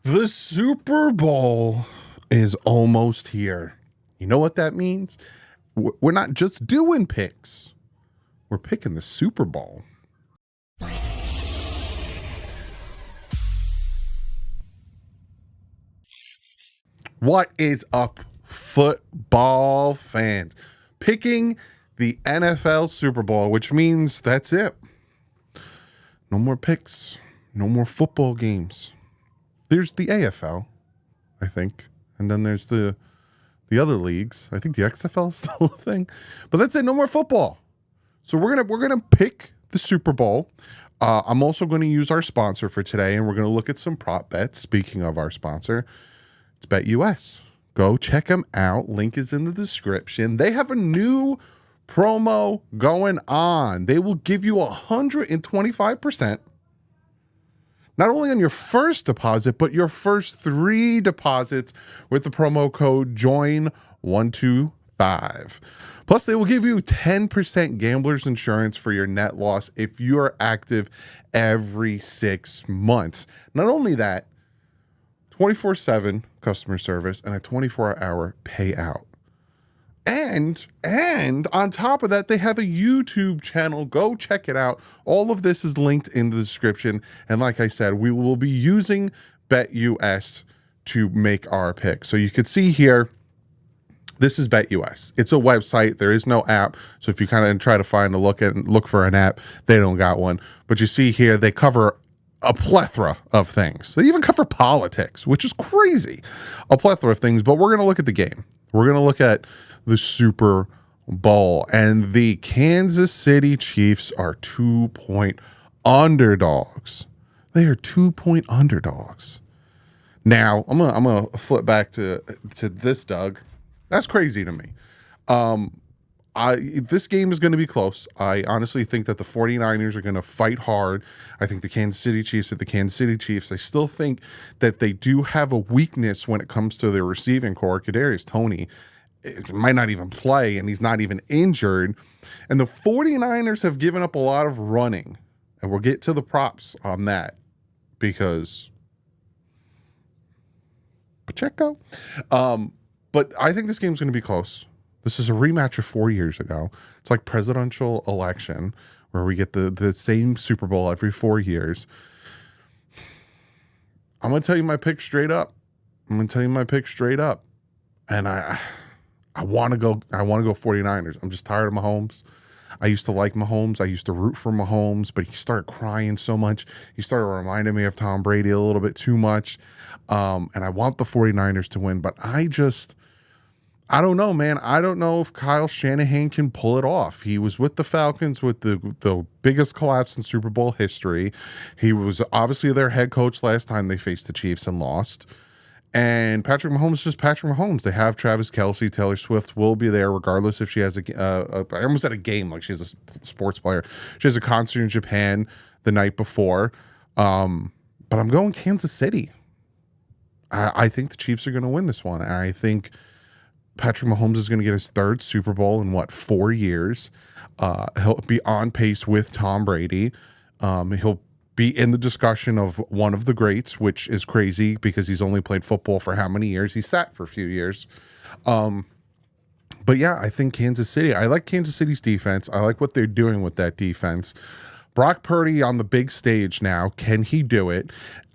The Super Bowl is almost here. You know what that means? We're not just doing picks. We're picking the Super Bowl. What is up, football fans? Picking the NFL Super Bowl, which means that's it. No more picks. No more football games. There's the AFL, I think. And then there's the other leagues. I think the XFL is still a thing. But that's it. No more football. So we're gonna pick the Super Bowl. I'm also going to use our sponsor for today, and we're going to look at some prop bets. Speaking of our sponsor, it's BetUS. Go check them out. Link is in the description. They have a new promo going on. They will give you 125%. Not only on your first deposit, but your first 3 deposits with the promo code JOIN125. Plus, they will give you 10% gambler's insurance for your net loss if you are active every 6 months. Not only that, 24/7 customer service and a 24-hour payout. And on top of that, they have a YouTube channel. Go check it out. All of this is linked in the description. And like I said, we will be using BetUS to make our pick. So you could see here, this is BetUS. It's a website. There is no app. So if you kind of try to look for an app, they don't got one. But you see here, they cover a plethora of things. They even cover politics, which is crazy. A plethora of things. But we're going to look at the game. We're going to look at the Super Bowl, and the Kansas City Chiefs are 2-point underdogs. They are 2-point underdogs. Now, I'm gonna flip back to this, Doug. That's crazy to me. This game is going to be close. I honestly think that the 49ers are going to fight hard. I think the Kansas City Chiefs are the Kansas City Chiefs. I still think that they do have a weakness when it comes to their receiving core. Kadarius Toney might not even play, and he's not even injured. And the 49ers have given up a lot of running. And we'll get to the props on that because Pacheco. But I think this game's going to be close. This is a rematch of 4 years ago. It's like presidential election where we get the same Super Bowl every 4 years. I'm going to tell you my pick straight up. And I want to go 49ers. I'm just tired of Mahomes. I used to like Mahomes. I used to root for Mahomes, but he started crying so much. He started reminding me of Tom Brady a little bit too much. And I want the 49ers to win, but I don't know, man. I don't know if Kyle Shanahan can pull it off. He was with the Falcons with the biggest collapse in Super Bowl history. He was obviously their head coach last time they faced the Chiefs and lost. And Patrick Mahomes is just Patrick Mahomes. They have Travis Kelce. Taylor Swift will be there regardless if she has I almost had a game like she's a sports player. She has a concert in Japan the night before. But I'm going Kansas City. I think the Chiefs are going to win this one. I think Patrick Mahomes is going to get his 3rd Super Bowl in 4 years. He'll be on pace with Tom Brady. He'll be in the discussion of one of the greats, which is crazy because he's only played football for how many years? He sat for a few years. But yeah, I think Kansas City. I like Kansas City's defense. I like what they're doing with that defense. Brock Purdy on the big stage now. Can he do it?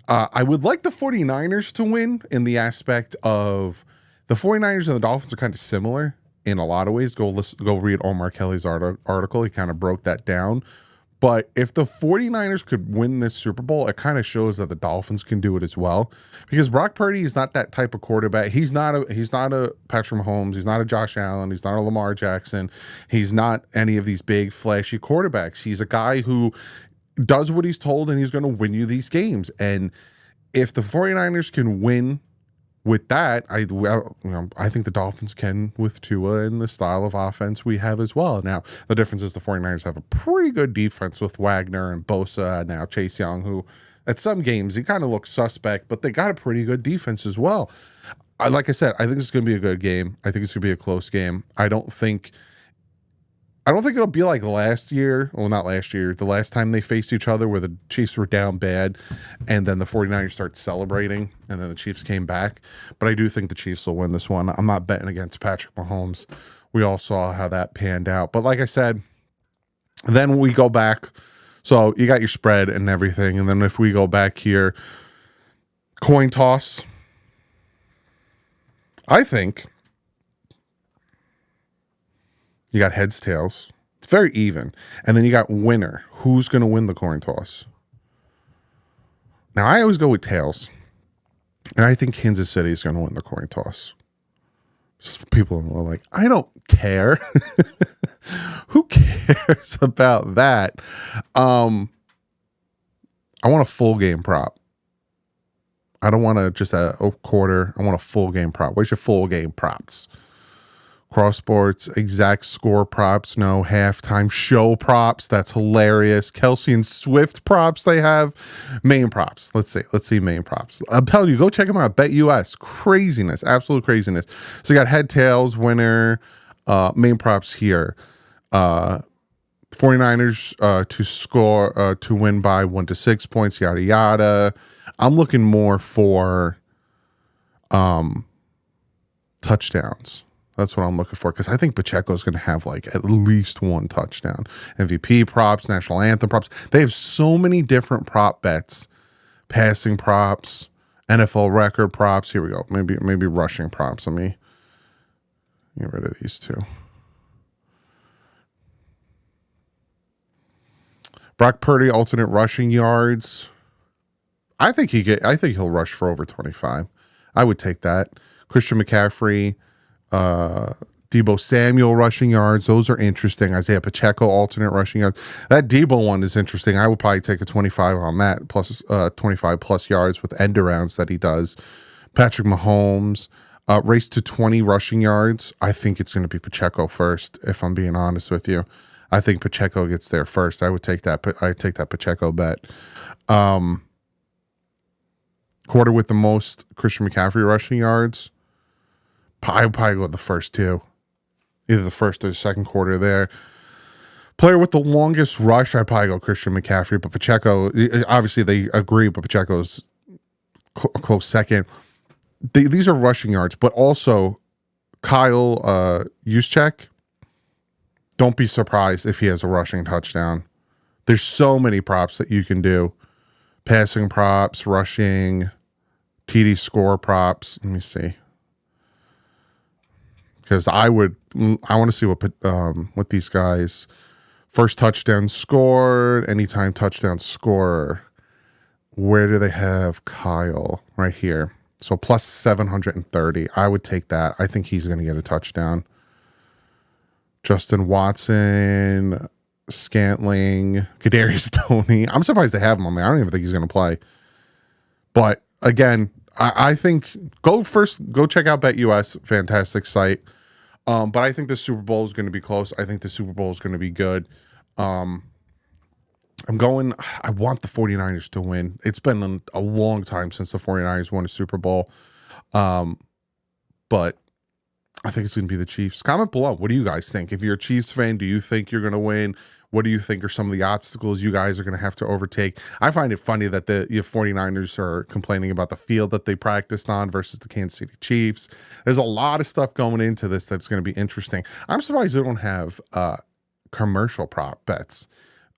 I would like the 49ers to win in the aspect of the 49ers and the Dolphins are kind of similar in a lot of ways. Go read Omar Kelly's article. He kind of broke that down. But if the 49ers could win this Super Bowl, it kind of shows that the Dolphins can do it as well. Because Brock Purdy is not that type of quarterback. He's not a Patrick Mahomes. He's not a Josh Allen. He's not a Lamar Jackson. He's not any of these big, flashy quarterbacks. He's a guy who does what he's told, and he's going to win you these games. And if the 49ers can win with that, I think the Dolphins can with Tua and the style of offense we have as well. Now, the difference is the 49ers have a pretty good defense with Wagner and Bosa, now Chase Young, who at some games he kind of looks suspect, but they got a pretty good defense as well. Like I said, I think it's going to be a good game. I think it's going to be a close game. I don't think I don't think it'll be like last year. Well, not last year. The last time they faced each other where the Chiefs were down bad and then the 49ers started celebrating and then the Chiefs came back. But I do think the Chiefs will win this one. I'm not betting against Patrick Mahomes. We all saw how that panned out. But like I said, then we go back. So you got your spread and everything. And then if we go back here, coin toss. I think you got heads, tails. It's very even. And then you got winner. Who's going to win the coin toss? Now, I always go with tails. And I think Kansas City is going to win the coin toss. Just people are like, I don't care. Who cares about that? I want a full game prop. I don't want just a quarter. I want a full game prop. Where's your full game props? Cross sports, exact score props, no halftime show props. That's hilarious. Kelsey and Swift props they have. Main props. Let's see main props. I'm telling you, go check them out. BetUS. Craziness. Absolute craziness. So you got head, tails, winner, main props here. 49ers to score, to win by 1 to 6 points, yada, yada. I'm looking more for touchdowns. That's what I'm looking for because I think Pacheco's going to have like at least one touchdown. MVP props, national anthem props. They have so many different prop bets, passing props, NFL record props. Here we go. Maybe rushing props. Let me get rid of these two. Brock Purdy alternate rushing yards. I think he'll rush for over 25. I would take that. Christian McCaffrey. Debo Samuel rushing yards. Those are interesting. Isaiah Pacheco alternate rushing yards. That Debo one is interesting. I would probably take a 25 on that plus 25 plus yards with end arounds that he does. Patrick Mahomes race to 20 rushing yards. I think it's going to be Pacheco first. If I'm being honest with you, I think Pacheco gets there first. I would take that. I take that Pacheco bet. Quarter with the most Christian McCaffrey rushing yards. I would probably go with the first two. Either the first or the second quarter there. Player with the longest rush, I'd probably go Christian McCaffrey. But Pacheco, obviously they agree, but Pacheco's a close second. These are rushing yards, but also Kyle Juszczyk. Don't be surprised if he has a rushing touchdown. There's so many props that you can do. Passing props, rushing, TD score props. Let me see. Because I want to see what these guys first touchdown scored, anytime touchdown scorer. Where do they have Kyle? Right here. So plus 730. I would take that. I think he's going to get a touchdown. Justin Watson, Scantling, Kadarius Toney. I'm surprised they have him on there. I don't even think he's going to play. But again, I think go check out BetUS. Fantastic site. But I think the Super Bowl is going to be close. I think the Super Bowl is going to be good. I want the 49ers to win. It's been a long time since the 49ers won a Super Bowl. But I think it's going to be the Chiefs. Comment below. What do you guys think? If you're a Chiefs fan, do you think you're going to win? What do you think are some of the obstacles you guys are going to have to overtake? I find it funny that the 49ers are complaining about the field that they practiced on versus the Kansas City Chiefs. There's a lot of stuff going into this that's going to be interesting. I'm surprised they don't have commercial prop bets.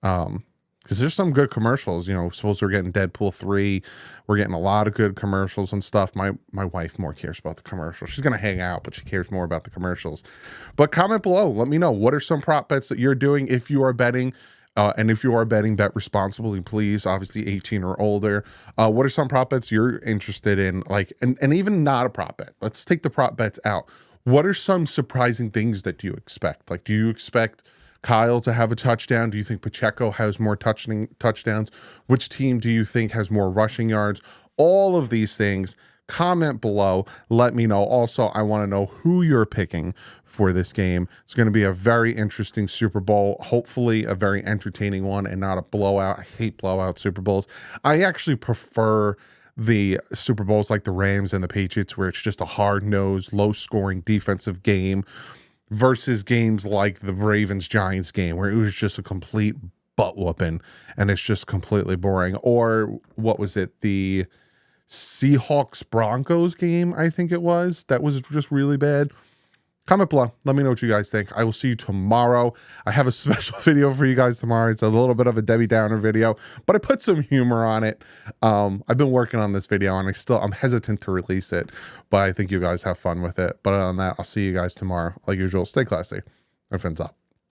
Because there's some good commercials, suppose we're getting Deadpool 3. We're getting a lot of good commercials and stuff. My wife more cares about the commercials. She's going to hang out, but she cares more about the commercials. But comment below. Let me know. What are some prop bets that you're doing if you are betting? And if you are betting, bet responsibly, please. Obviously 18 or older. What are some prop bets you're interested in? And even not a prop bet. Let's take the prop bets out. What are some surprising things that you expect? Do you expect Kyle to have a touchdown? Do you think Pacheco has more touchdowns? Which team do you think has more rushing yards? All of these things, comment below. Let me know. Also, I want to know who you're picking for this game. It's going to be a very interesting Super Bowl, hopefully a very entertaining one and not a blowout. I hate blowout Super Bowls. I actually prefer the Super Bowls like the Rams and the Patriots, where it's just a hard-nosed, low-scoring defensive game. versus games like the Ravens Giants game where it was just a complete butt whooping and it's just completely boring. Or what was it? The Seahawks Broncos game, I think it was. That was just really bad. Comment below. Let me know what you guys think. I will see you tomorrow. I have a special video for you guys tomorrow. It's a little bit of a Debbie Downer video, but I put some humor on it. I've been working on this video and I'm hesitant to release it, but I think you guys have fun with it. But other than that, I'll see you guys tomorrow. Like usual, stay classy. My friends up.